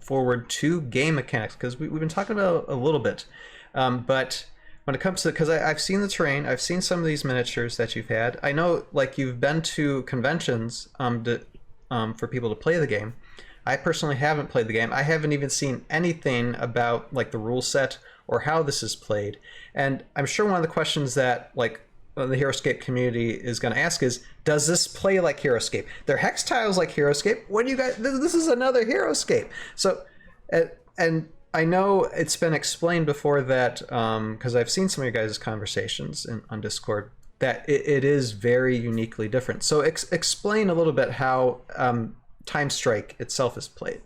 forward to game mechanics, because we've been talking about it a little bit, but when it comes to, because I've seen the terrain, I've seen some of these miniatures that you've had. I know, like, you've been to conventions for people to play the game. I personally haven't played the game. I haven't even seen anything about like the rule set or how this is played. And I'm sure one of the questions that like the HeroScape community is going to ask is, does this play like HeroScape? They're hex tiles like HeroScape. What do you guys? This is another HeroScape. So, and I know it's been explained before that because I've seen some of your guys' conversations on Discord that it is very uniquely different. So explain a little bit how TimeStrike itself is played.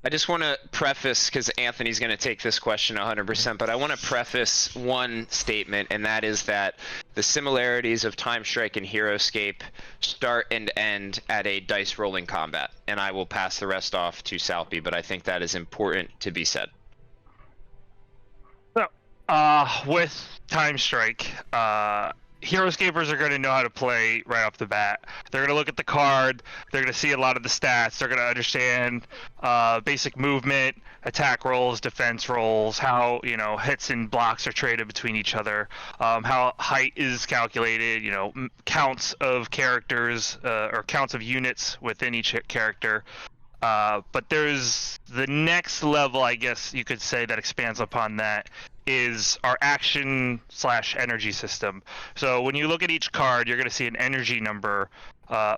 I just want to preface, because Anthony's going to take this question 100%, but I want to preface one statement, and that is that the similarities of TimeStrike and HeroScape start and end at a dice rolling combat, and I will pass the rest off to Salpy, but I think that is important to be said. So, with TimeStrike, HeroScapers are going to know how to play right off the bat. They're going to look at the card. They're going to see a lot of the stats. They're going to understand basic movement, attack rolls, defense rolls, how hits and blocks are traded between each other, how height is calculated, counts of characters or counts of units within each character. But there's the next level, I guess you could say, that expands upon that, is our action/energy system. So when you look at each card, you're going to see an energy number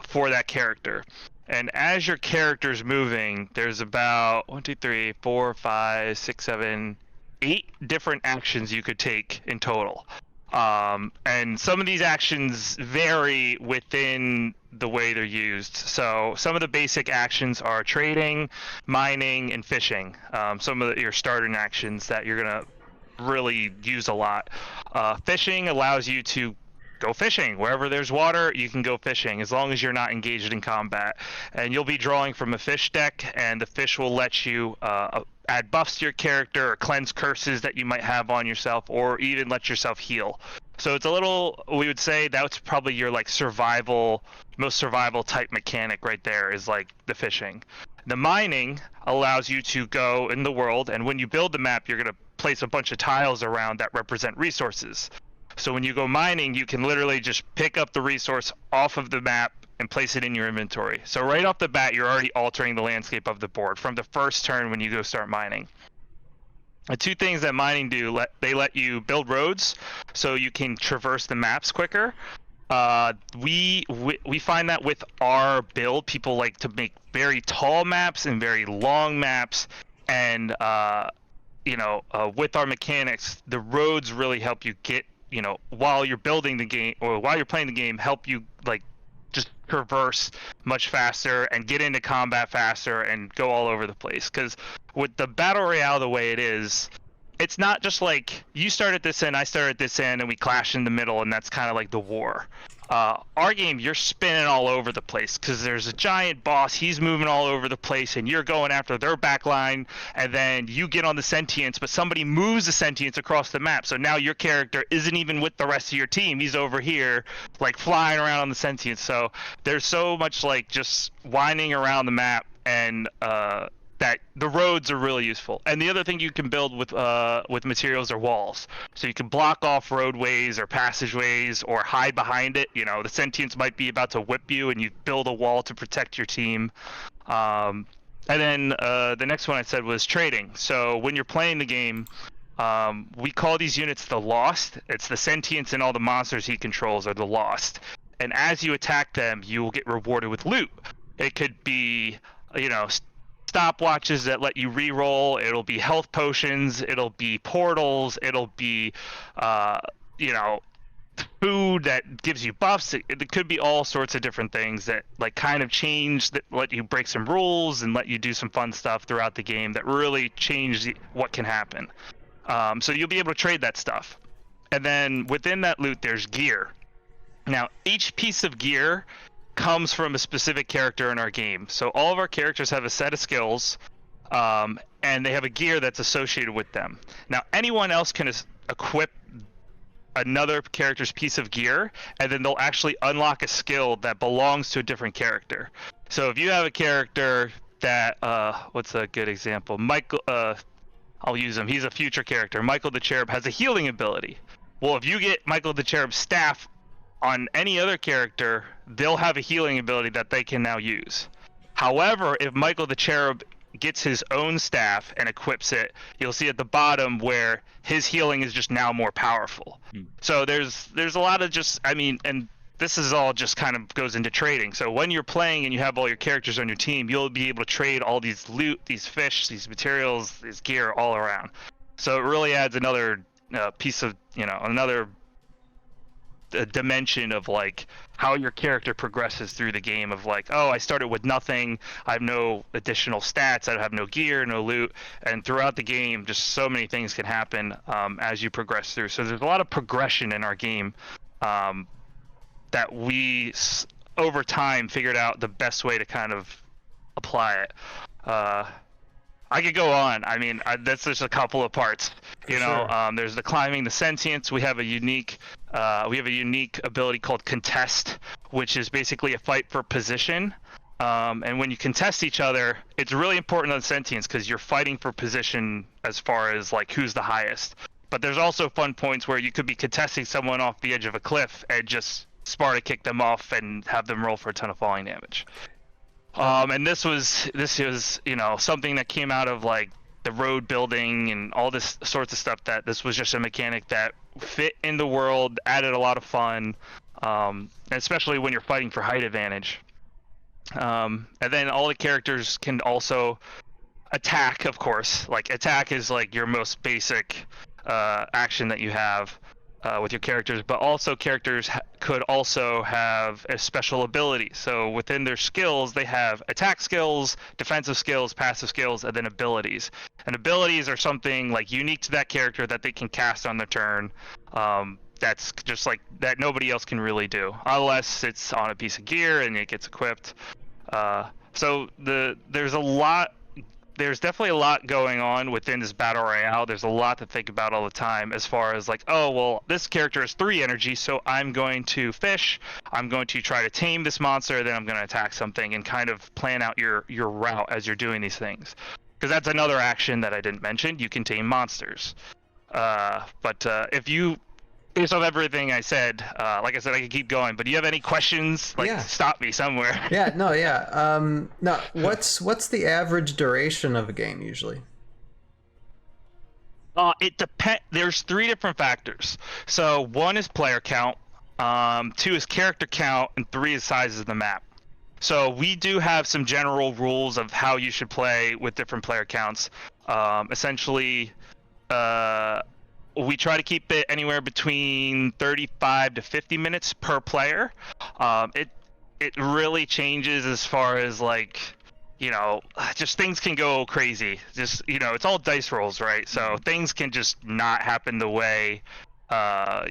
for that character. And as your character's moving, there's about 8 different actions you could take in total. And some of these actions vary within the way they're used. So some of the basic actions are trading, mining, and fishing. Some of your starting actions that you're going to really use a lot. Fishing allows you to go fishing. Wherever there's water, you can go fishing, as long as you're not engaged in combat. And you'll be drawing from a fish deck, and the fish will let you add buffs to your character, or cleanse curses that you might have on yourself, or even let yourself heal. So it's a little, we would say that's probably your like most survival type mechanic right there, is like the fishing. The mining allows you to go in the world, and when you build the map, you're going to place a bunch of tiles around that represent resources. So when you go mining, you can literally just pick up the resource off of the map and place it in your inventory. So right off the bat, you're already altering the landscape of the board from the first turn when you go start mining. The two things that mining do, they let you build roads so you can traverse the maps quicker. We find that with our build, people like to make very tall maps and very long maps, and with our mechanics, the roads really help you get, while you're building the game or while you're playing the game, help you like just traverse much faster and get into combat faster and go all over the place. Because with the battle royale the way it is, it's not just like you start at this end, I start at this end, and we clash in the middle, and that's kind of like the war. Our game, you're spinning all over the place because there's a giant boss. He's moving all over the place, and you're going after their back line, and then you get on the sentience, but somebody moves the sentience across the map. So now your character isn't even with the rest of your team. He's over here, like flying around on the sentience. So there's so much like just winding around the map, and that the roads are really useful. And the other thing you can build with materials are walls. So you can block off roadways or passageways or hide behind it. The sentience might be about to whip you, and you build a wall to protect your team. And then the next one I said was trading. So when you're playing the game, we call these units the Lost. It's the sentience and all the monsters he controls are the Lost. And as you attack them, you will get rewarded with loot. It could be, stopwatches that let you re-roll. It'll be health potions. It'll be portals. It'll be, food that gives you buffs. It could be all sorts of different things that like kind of change, that let you break some rules and let you do some fun stuff throughout the game that really change what can happen. So you'll be able to trade that stuff. And then within that loot, there's gear. Now, each piece of gear comes from a specific character in our game. So all of our characters have a set of skills, and they have a gear that's associated with them. Now, anyone else can equip another character's piece of gear, and then they'll actually unlock a skill that belongs to a different character. So if you have a character that what's a good example? Michael, I'll use him. He's a future character. Michael the Cherub has a healing ability. Well, if you get Michael the Cherub's staff on any other character, they'll have a healing ability that they can now use. However, if Michael the Cherub gets his own staff and equips it, you'll see at the bottom where his healing is just now more powerful. So there's a lot of just, I mean, and this is all just kind of goes into trading. So when you're playing and you have all your characters on your team, you'll be able to trade all these loot, these fish, these materials, this gear all around. So it really adds another piece of, another dimension of like how your character progresses through the game of like, oh, I started with nothing, I have no additional stats, I have no gear, no loot, and throughout the game just so many things can happen as you progress through. So there's a lot of progression in our game that we over time figured out the best way to kind of apply it. I could go on. I mean, that's just a couple of parts. Sure. There's the climbing the sentience. We have a unique ability called contest, which is basically a fight for position. And when you contest each other, it's really important on sentience because you're fighting for position as far as like who's the highest. But there's also fun points where you could be contesting someone off the edge of a cliff and just Sparta kick them off and have them roll for a ton of falling damage. And this was something that came out of like the road building and all this sorts of stuff, that this was just a mechanic that fit in the world, added a lot of fun, especially when you're fighting for height advantage. And then all the characters can also attack, of course. Like attack is like your most basic action that you have with your characters, but also characters could also have a special ability. So within their skills, they have attack skills, defensive skills, passive skills, and then abilities. And abilities are something like unique to that character that they can cast on their turn. That's just like that nobody else can really do, unless it's on a piece of gear and it gets equipped. So there's definitely a lot going on within this battle royale. There's a lot to think about all the time as far as like, oh, well, this character has 3 energy, so I'm going to fish, I'm going to try to tame this monster, then I'm going to attack something, and kind of plan out your route as you're doing these things. Because that's another action that I didn't mention. You can tame monsters. But if you, based off everything I said, like I said, I could keep going, but do you have any questions? Like, Yeah. stop me somewhere. Yeah, no, yeah. No, what's the average duration of a game usually? It depends. There's 3 different factors. So 1 is player count, 2 is character count, and 3 is size of the map. So we do have some general rules of how you should play with different player counts. Essentially, we try to keep it anywhere between 35 to 50 minutes per player. It really changes as far as like, just things can go crazy. Just, it's all dice rolls, right? So things can just not happen the way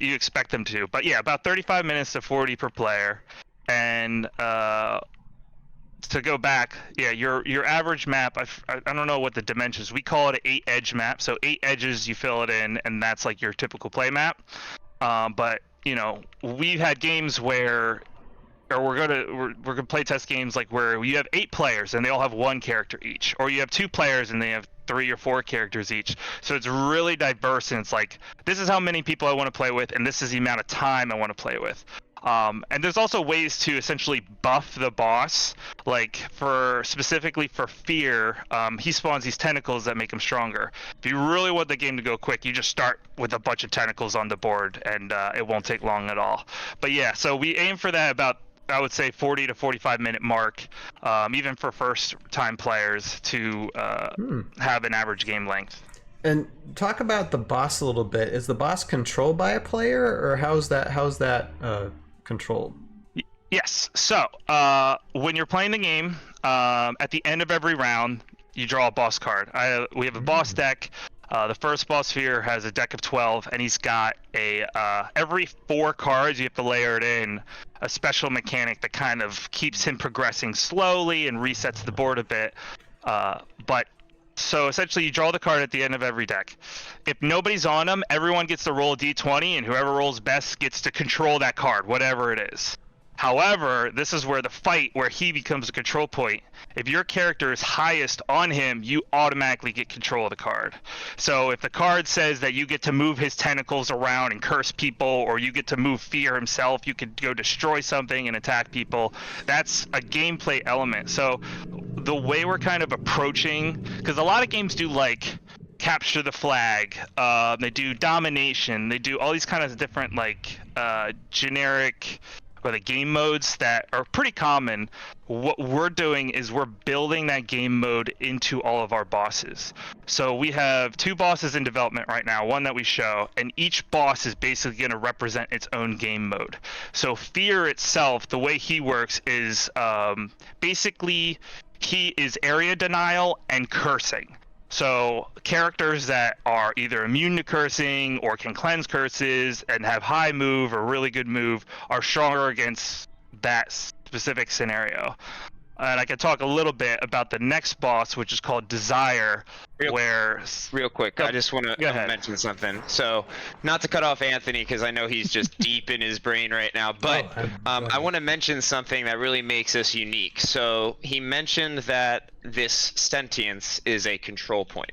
you expect them to. But yeah, about 35 minutes to 40 per player. And to go back, yeah, your average map, I don't know what the dimensions, we call it an 8-edge map. So 8 edges, you fill it in, and that's like your typical play map. But we've had games where, or we're gonna play test games like where you have 8 players and they all have 1 character each, or you have 2 players and they have 3 or 4 characters each. So it's really diverse, and it's like, this is how many people I want to play with, and this is the amount of time I want to play with. And there's also ways to essentially buff the boss, like specifically for Fear, he spawns these tentacles that make him stronger. If you really want the game to go quick, you just start with a bunch of tentacles on the board, and it won't take long at all. But yeah, so we aim for that about, I would say, 40 to 45 minute mark, even for first time players to have an average game length. And talk about the boss a little bit. Is the boss controlled by a player, or how's that controlled? Yes. So when you're playing the game, at the end of every round, you draw a boss card. We have a boss deck. The first boss Fear has a deck of 12, and he's got every 4 cards, you have to layer it in a special mechanic that kind of keeps him progressing slowly and resets the board a bit. So essentially, you draw the card at the end of every deck. If nobody's on them, everyone gets to roll a d20, and whoever rolls best gets to control that card, whatever it is. However, this is where the fight, where he becomes a control point. If your character is highest on him, you automatically get control of the card. So if the card says that you get to move his tentacles around and curse people, or you get to move Fear himself, you could go destroy something and attack people. That's a gameplay element. So the way we're kind of approaching, because a lot of games do like capture the flag, they do domination, they do all these kind of different like generic or the game modes that are pretty common. What we're doing is we're building that game mode into all of our bosses. So we have 2 bosses in development right now, one that we show, and each boss is basically going to represent its own game mode. So Fear itself, the way he works is basically he is area denial and cursing. So characters that are either immune to cursing or can cleanse curses and have high move or really good move are stronger against that specific scenario. And I can talk a little bit about the next boss, which is called Desire, Real quick, I just want to mention something. So, not to cut off Anthony, because I know he's just deep in his brain right now, but I want to mention something that really makes us unique. So, he mentioned that this sentience is a control point.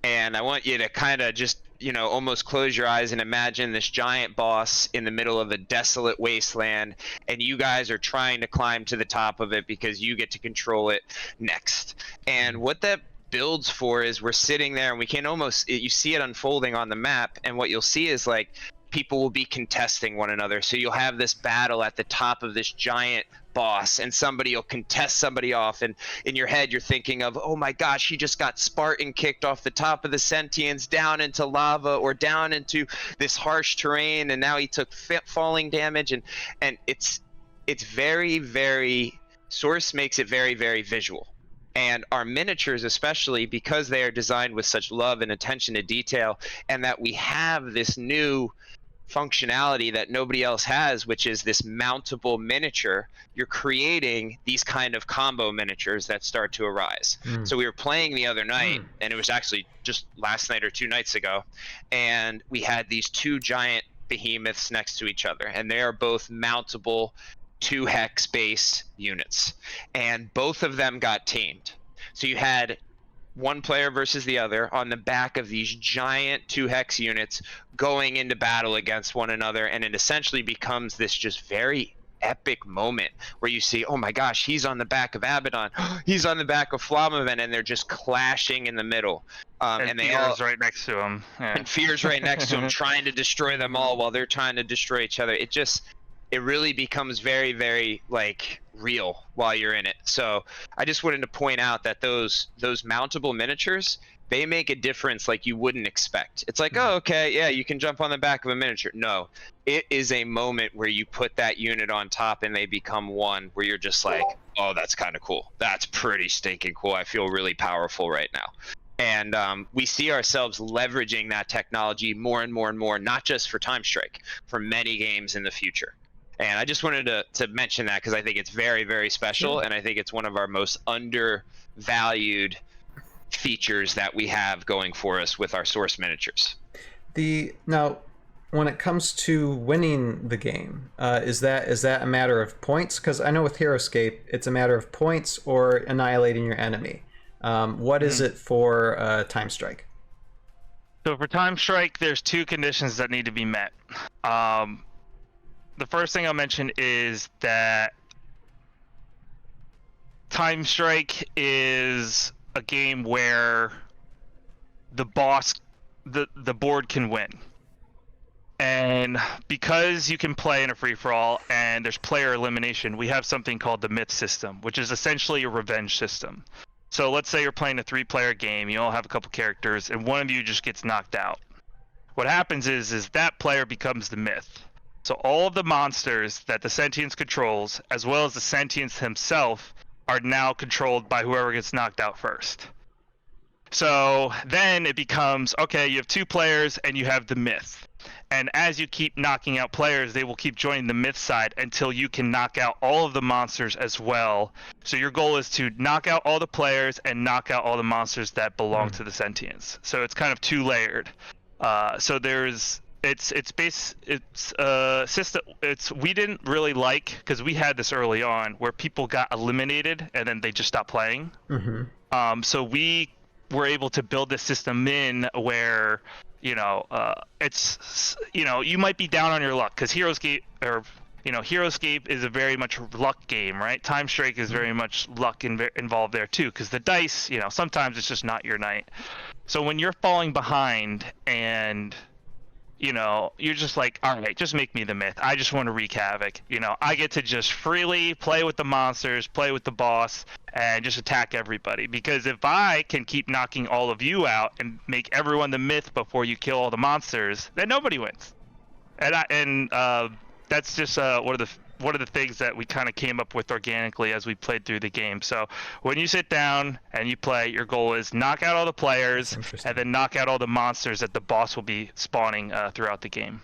And I want you to kind of just, almost close your eyes and imagine this giant boss in the middle of a desolate wasteland, and you guys are trying to climb to the top of it because you get to control it next. And what that builds for is we're sitting there and we can you see it unfolding on the map, and what you'll see is like people will be contesting one another. So you'll have this battle at the top of this giant boss, and somebody will contest somebody off, and in your head you're thinking of, oh my gosh, he just got Spartan kicked off the top of the sentience down into lava or down into this harsh terrain, and now he took falling damage, and it's very, very, Source makes it very, very visual. And our miniatures, especially because they are designed with such love and attention to detail, and that we have this new functionality that nobody else has, which is this mountable miniature, you're creating these kind of combo miniatures that start to arise. So we were playing the other night, and it was actually just last night or 2 nights ago, and we had these 2 giant behemoths next to each other, and they are both mountable 2 hex base units, and both of them got tamed. So you had one player versus the other on the back of these giant 2 hex units going into battle against one another, and it essentially becomes this just very epic moment where you see, oh my gosh, he's on the back of Abaddon, he's on the back of Flamaven, and they're just clashing in the middle. And they Fear's right next to him. Yeah. And Fear's right next to him, trying to destroy them all while they're trying to destroy each other. It really becomes very, very like real while you're in it. So I just wanted to point out that those mountable miniatures, they make a difference like you wouldn't expect. It's like, oh, okay, yeah, you can jump on the back of a miniature. No, it is a moment where you put that unit on top and they become one, where you're just like, oh, that's kind of cool. That's pretty stinking cool. I feel really powerful right now. And we see ourselves leveraging that technology more and more and more, not just for TimeStrike, for many games in the future. And I just wanted to mention that because I think it's very, very special, and I think it's one of our most undervalued features that we have going for us with our Source miniatures. Now, when it comes to winning the game, is that a matter of points? Because I know with HeroScape, it's a matter of points or annihilating your enemy. What is it for TimeStrike? So for TimeStrike, there's 2 conditions that need to be met. The first thing I'll mention is that TimeStrike is a game where the board can win. And because you can play in a free-for-all and there's player elimination, we have something called the myth system, which is essentially a revenge system. So let's say you're playing a 3-player game, you all have a couple characters, and one of you just gets knocked out. What happens is that player becomes the myth. So all of the monsters that the sentience controls, as well as the sentience himself, are now controlled by whoever gets knocked out first. So then it becomes, okay, you have 2 players and you have the myth. And as you keep knocking out players, they will keep joining the myth side until you can knock out all of the monsters as well. So your goal is to knock out all the players and knock out all the monsters that belong to the sentience. So it's kind of 2-layered. So there's system. We didn't really like, because we had this early on where people got eliminated and then they just stopped playing. So we were able to build this system in where it's you might be down on your luck, because Heroescape is a very much luck game, right? TimeStrike is very much luck involved there too, because the dice, sometimes it's just not your night. So when you're falling behind and you're just like, all right, just make me the myth. I just want to wreak havoc. I get to just freely play with the monsters, play with the boss, and just attack everybody. Because if I can keep knocking all of you out and make everyone the myth before you kill all the monsters, then nobody wins. And that's just one of the things that we kind of came up with organically as we played through the game. So when you sit down and you play, your goal is knock out all the players and then knock out all the monsters that the boss will be spawning throughout the game.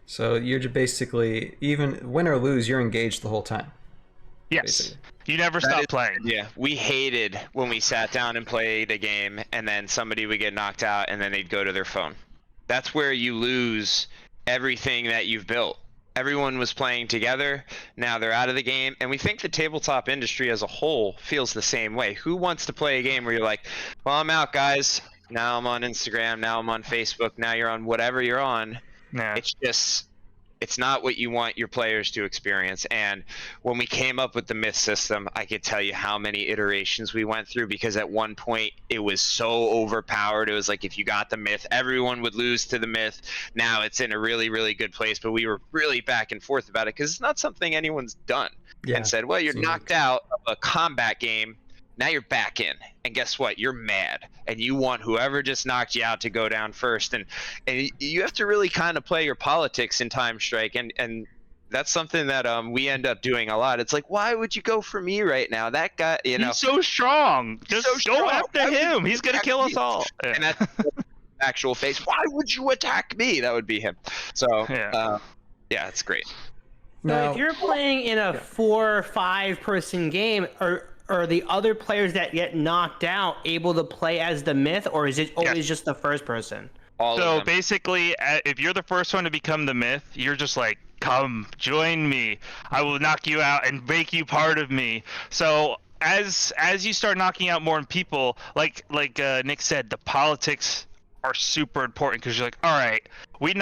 So you're just basically, even win or lose, you're engaged the whole time. Yes. Basically. You never stop playing. Yeah, we hated when we sat down and played a game and then somebody would get knocked out and then they'd go to their phone. That's where you lose everything that you've built. Everyone was playing together. Now they're out of the game. And we think the tabletop industry as a whole feels the same way. Who wants to play a game where you're like, well, I'm out, guys. Now I'm on Instagram. Now I'm on Facebook. Now you're on whatever you're on. Yeah. It's not what you want your players to experience. And when we came up with the myth system, I could tell you how many iterations we went through, because at one point it was so overpowered. It was like, if you got the myth, everyone would lose to the myth. Now it's in a really, really good place, but we were really back and forth about it because it's not something anyone's done. And said, well, you're knocked out of a combat game. Now you're back in, and guess what? You're mad, and you want whoever just knocked you out to go down first. And you have to really kind of play your politics in TimeStrike, and that's something that we end up doing a lot. It's like, why would you go for me right now? That guy, he's so strong. Just go after him. He's gonna kill us all. Yeah. And that's actual face. Why would you attack me? That would be him. So yeah, it's great. So if you're playing in a 4 or 5 person game, are the other players that get knocked out able to play as the myth, or is it always just the first person? So basically, if you're the first one to become the myth, you're just like, come join me. I will knock you out and make you part of me. So as you start knocking out more people, like Nick said, the politics are super important, because you're like, all right, we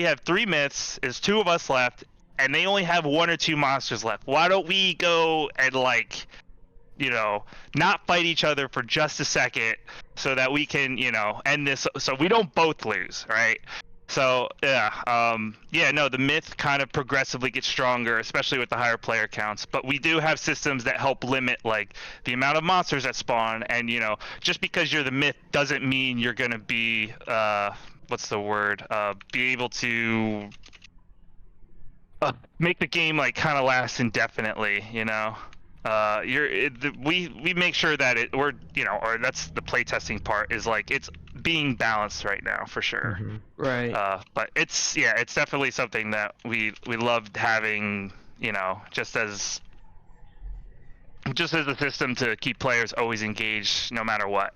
have 3 myths. There's 2 of us left, and they only have 1 or 2 monsters left. Why don't we go and not fight each other for just a second, so that we can, end this, so we don't both lose, right? So the myth kind of progressively gets stronger, especially with the higher player counts. But we do have systems that help limit the amount of monsters that spawn, and just because you're the myth doesn't mean you're gonna be be able to make the game kind of last indefinitely. We make sure that or that's the playtesting part, is it's being balanced right now for sure. Right. But it's definitely something that we loved having, just as a system to keep players always engaged no matter what.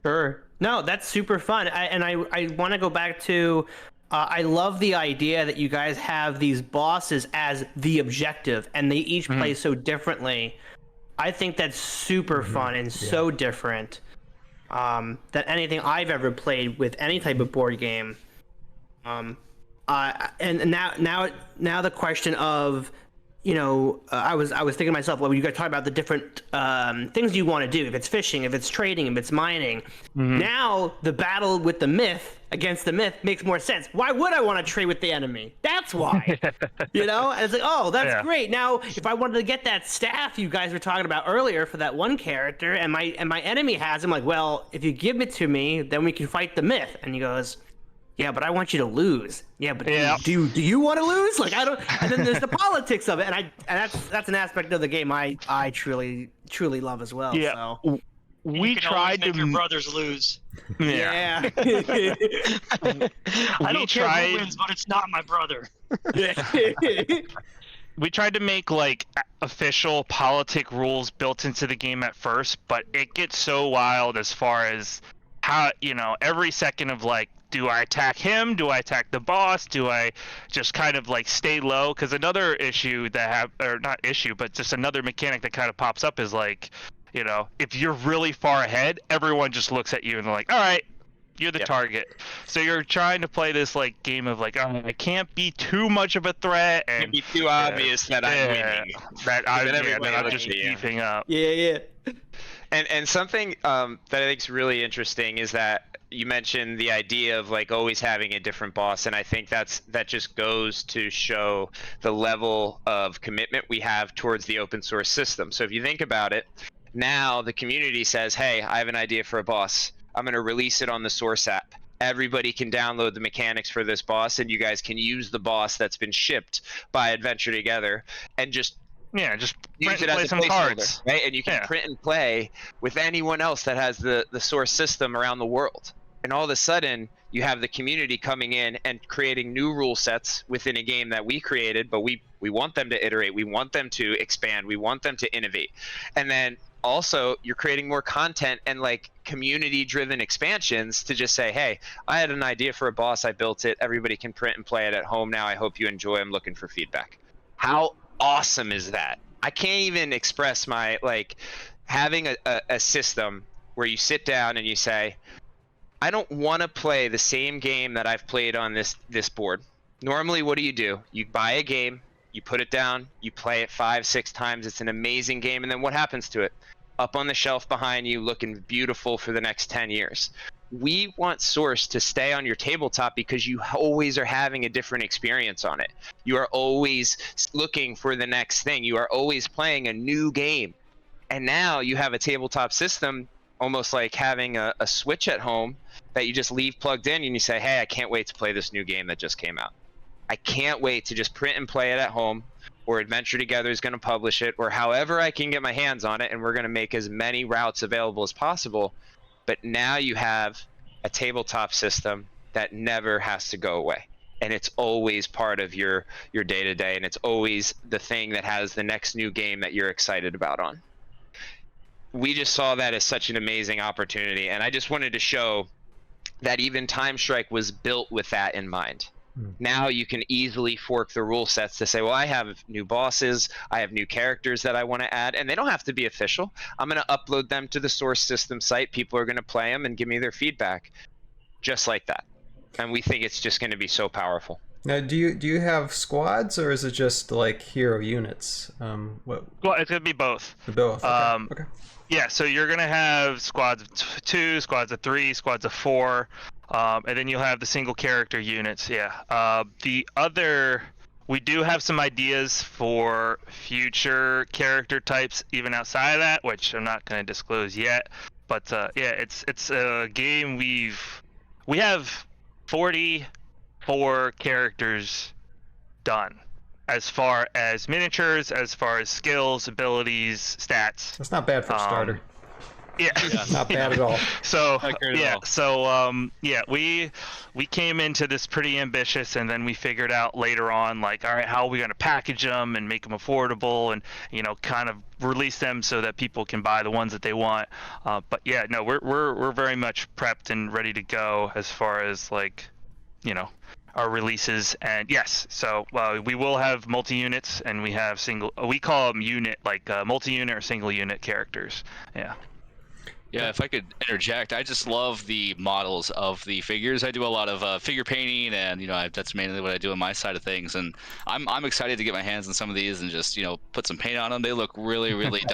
Sure. No, that's super fun. I want to go back to, I love the idea that you guys have these bosses as the objective, and they each play so differently. I think that's super fun and so different than anything I've ever played with any type of board game. And now the question of, I was thinking to myself, well, you guys talk about the different things you want to do. If it's fishing, if it's trading, if it's mining. Now the battle with the myth against the myth makes more sense. Why would I want to trade with the enemy? That's why. And it's like, oh, that's great. Now, if I wanted to get that staff you guys were talking about earlier for that one character, and my enemy has him, like, well, if you give it to me, then we can fight the myth. And he goes, yeah, but I want you to lose. Yeah, but do you want to lose? I don't. And then there's the politics of it, and that's an aspect of the game I truly love as well. Yeah. So. We tried to make your brothers lose. Yeah. I don't care who wins, but it's not my brother. We tried to make official politic rules built into the game at first, but it gets so wild as far as how every second of do I attack him? Do I attack the boss? Do I just kind of like stay low? Because another issue or not issue, but just another mechanic that kind of pops up is like, if you're really far ahead, everyone just looks at you and they're like, all right, you're the target. So you're trying to play this like game of like, oh, I can't be too much of a threat and it'd be too obvious that I'm winning. That I'm just beefing up. Yeah. And something that I think is really interesting is that you mentioned the idea of like always having a different boss, and I think that just goes to show the level of commitment we have towards the open source system. So if you think about it, now the community says, hey, I have an idea for a boss. I'm going to release it on the source app. Everybody can download the mechanics for this boss, and you guys can use the boss that's been shipped by Adventure Together and just use it as a placeholder, cards. Right? And you can print and play with anyone else that has the source system around the world. And all of a sudden, you have the community coming in and creating new rule sets within a game that we created, but we want them to iterate. We want them to expand. We want them to innovate. And then also, you're creating more content and like community-driven expansions to just say, hey, I had an idea for a boss. I built it. Everybody can print and play it at home now. I hope you enjoy. I'm looking for feedback. How awesome is that? I can't even express my, like, having a system where you sit down and you say, I don't want to play the same game that I've played on this board. Normally, what do? You buy a game, you put it down, you play it 5-6 times. It's an amazing game. And then what happens to it? Up on the shelf behind you, looking beautiful for the next 10 years. We want Source to stay on your tabletop because you always are having a different experience on it. You are always looking for the next thing. You are always playing a new game. And now you have a tabletop system, almost like having a Switch at home that you just leave plugged in and you say, hey, I can't wait to play this new game that just came out. I can't wait to just print and play it at home, or Adventure Together is going to publish it, or however I can get my hands on it, and we're going to make as many routes available as possible. But now you have a tabletop system that never has to go away. And it's always part of your day-to-day, and it's always the thing that has the next new game that you're excited about on. We just saw that as such an amazing opportunity, and I just wanted to show that even TimeStrike was built with that in mind. Now you can easily fork the rule sets to say, well, I have new bosses, I have new characters that I want to add, and they don't have to be official. I'm going to upload them to the source system site. People are going to play them and give me their feedback, just like that. And we think it's just going to be so powerful. Now, do you have squads, or is it just like hero units? Well, it's going to be both. Both. Okay. Okay. Yeah, so you're going to have squads of 2, squads of 3, squads of 4, and then you'll have the single character units. Yeah. We do have some ideas for future character types, even outside of that, which I'm not going to disclose yet. But yeah, it's a game we have 44 characters done, as far as miniatures, as far as skills, abilities, stats. That's not bad for a starter. Yeah. Not bad at all. So we came into this pretty ambitious, and then we figured out later on, like, all right, how are we going to package them and make them affordable, and kind of release them so that people can buy the ones that they want. But yeah, no, we're very much prepped and ready to go as far as like, our releases. And yes, so we will have multi-units, and we have we call them unit, like multi-unit or single unit characters. Yeah, if I could interject, I just love the models of the figures. I do a lot of figure painting, and that's mainly what I do on my side of things. And I'm excited to get my hands on some of these and just put some paint on them. They look really, really.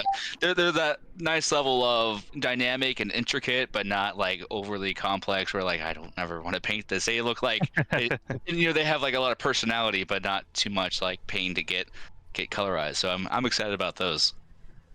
They're that nice level of dynamic and intricate, but not like overly complex. Where like I don't ever want to paint this. They look like they have like a lot of personality, but not too much like pain to get colorized. So I'm excited about those.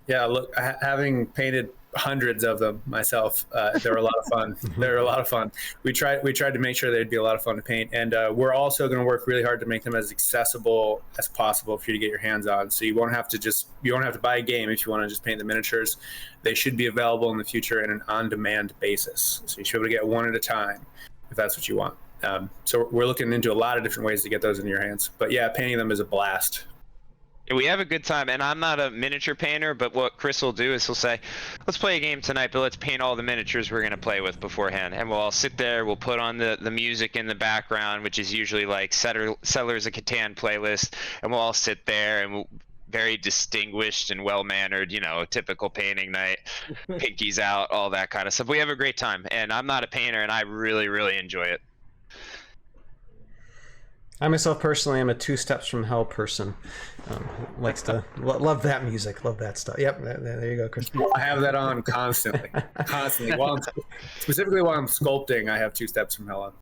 Yeah, look, having painted hundreds of them myself, they were a lot of fun. They were a lot of fun. We tried to make sure they'd be a lot of fun to paint, and we're also going to work really hard to make them as accessible as possible for you to get your hands on. So you won't have to buy a game if you want to just paint the miniatures. They should be available in the future in an on-demand basis, so you should be able to get one at a time if that's what you want. So we're looking into a lot of different ways to get those in your hands. But yeah, painting them is a blast. We have a good time, and I'm not a miniature painter, but what Chris will do is he'll say, let's play a game tonight, but let's paint all the miniatures we're going to play with beforehand. And we'll all sit there, we'll put on the music in the background, which is usually like Settlers of Catan playlist, and we'll all sit there and we'll very distinguished and well-mannered, typical painting night, pinkies out, all that kind of stuff. We have a great time, and I'm not a painter, and I really, really enjoy it. I myself personally am a Two Steps from Hell person. Likes to love that music, love that stuff. Yep, there you go, Chris. I have that on constantly. Specifically while I'm sculpting, I have Two Steps from Hell on.